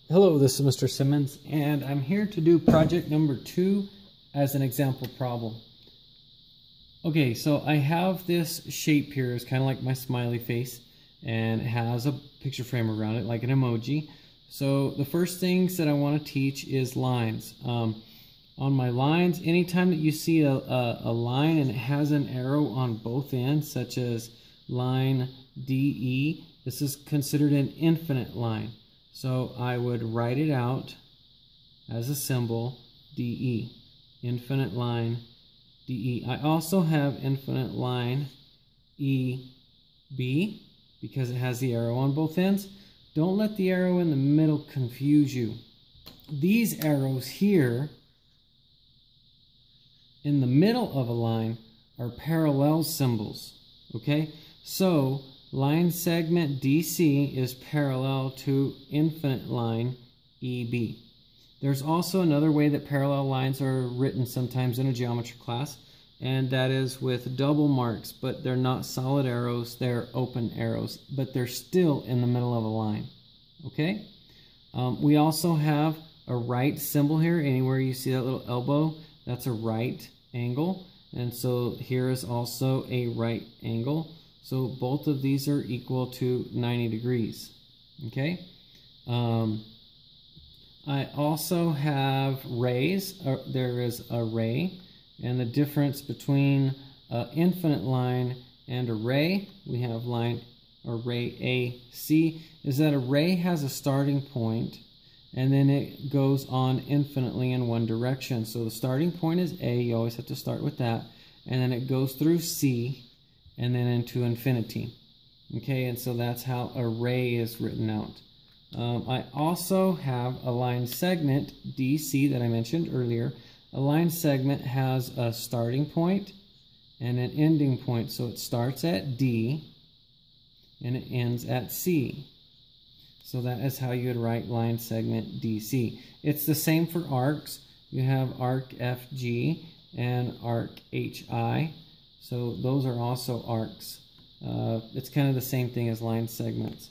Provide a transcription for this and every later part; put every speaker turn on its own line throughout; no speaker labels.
Hello, this is Mr. Simmons, and I'm here to do project number 2 as an example problem. Okay, so I have this shape here. It's kind of like my smiley face, and it has a picture frame around it like an emoji. So the first things that I want to teach is lines. On my lines, anytime that you see a line and it has an arrow on both ends, such as line DE, this is considered an infinite line. So I would write it out as a symbol, DE, infinite line, DE. I also have infinite line, EB, because it has the arrow on both ends. Don't let the arrow in the middle confuse you. These arrows here in the middle of a line are parallel symbols, okay? So line segment DC is parallel to infinite line EB. There's also another way that parallel lines are written sometimes in a geometry class, and that is with double marks, but they're not solid arrows, they're open arrows, but they're still in the middle of a line, okay? We also have a right symbol here. Anywhere you see that little elbow, that's a right angle, and so here is also a right angle. So both of these are equal to 90 degrees, okay? I also have rays. There is a ray, and the difference between an infinite line and a ray, we have line or ray AC, is that a ray has a starting point, and then it goes on infinitely in one direction. So the starting point is A, you always have to start with that, and then it goes through C, and then into infinity. Okay, and so that's how a ray is written out. I also have a line segment, DC, that I mentioned earlier. A line segment has a starting point and an ending point. So it starts at D and it ends at C. So that is how you would write line segment DC. It's the same for arcs. You have arc FG and arc HI. So those are also arcs. It's kind of the same thing as line segments.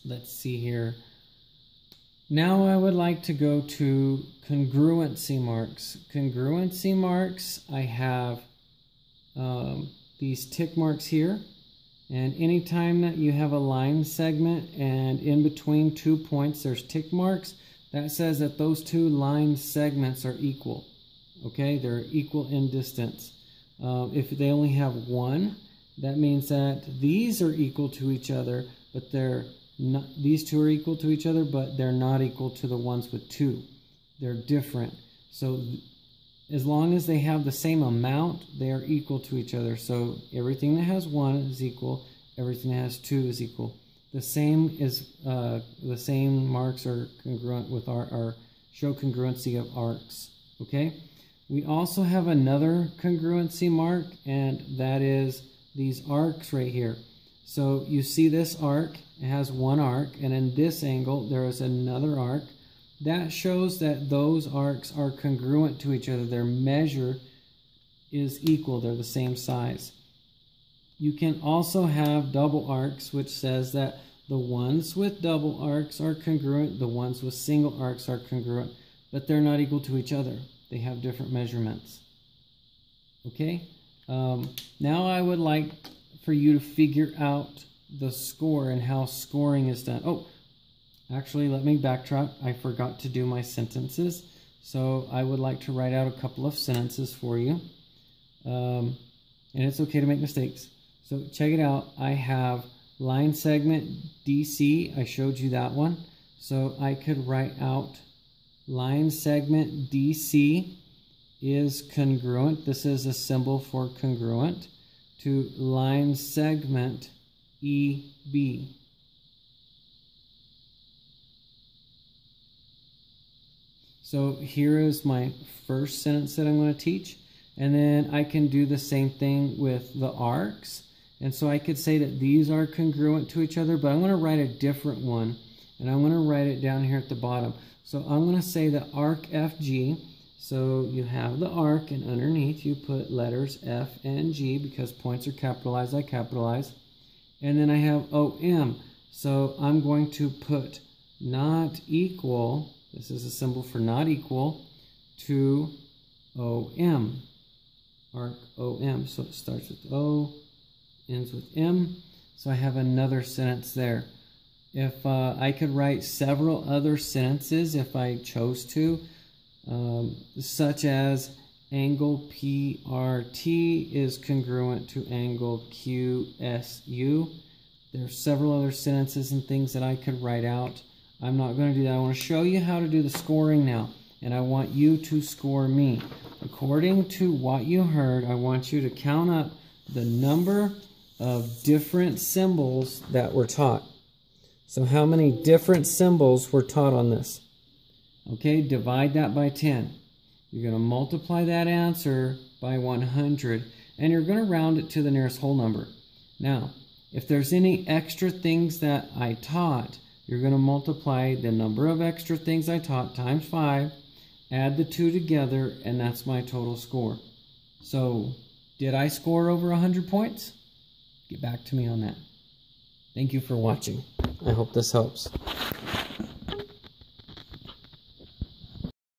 Let's see here. Now I would like to go to congruency marks. Congruency marks, I have these tick marks here. And anytime that you have a line segment and in between 2 points there's tick marks, that says that those two line segments are equal. Okay, they're equal in distance. If they only have one, that means that these are equal to each other, but they're not. These two are equal to each other, but they're not equal to the ones with two. They're different. So as long as they have the same amount, they are equal to each other. So everything that has one is equal. Everything that has two is equal. The same marks are congruent with our show congruency of arcs. Okay. We also have another congruency mark, and that is these arcs right here. So you see this arc, it has one arc, and in this angle there is another arc. That shows that those arcs are congruent to each other. Their measure is equal, they're the same size. You can also have double arcs, which says that the ones with double arcs are congruent, the ones with single arcs are congruent, but they're not equal to each other. They have different measurements. Okay? Now I would like for you to figure out the score and how scoring is done. Oh, actually, let me backtrack. I forgot to do my sentences. So I would like to write out a couple of sentences for you. And it's okay to make mistakes. So check it out. I have line segment DC. I showed you that one. So I could write out line segment DC is congruent. This is a symbol for congruent to line segment EB. So here is my first sentence that I'm going to teach. And then I can do the same thing with the arcs. And so I could say that these are congruent to each other, but I'm going to write a different one. And I'm going to write it down here at the bottom. So I'm going to say that arc FG. So you have the arc, and underneath you put letters F and G because points are capitalized, I capitalize. And then I have OM. So I'm going to put not equal, this is a symbol for not equal, to OM. Arc OM. So it starts with O, ends with M. So I have another sentence there. If I could write several other sentences if I chose to, such as angle PRT is congruent to angle QSU. There's several other sentences and things that I could write out. I'm not going to do that. I want to show you how to do the scoring now, and I want you to score me. According to what you heard, I want you to count up the number of different symbols that were taught. So how many different symbols were taught on this? Okay, divide that by 10. You're going to multiply that answer by 100, and you're going to round it to the nearest whole number. Now, if there's any extra things that I taught, you're going to multiply the number of extra things I taught times 5, add the two together, and that's my total score. So, did I score over 100 points? Get back to me on that. Thank you for watching. I hope this helps.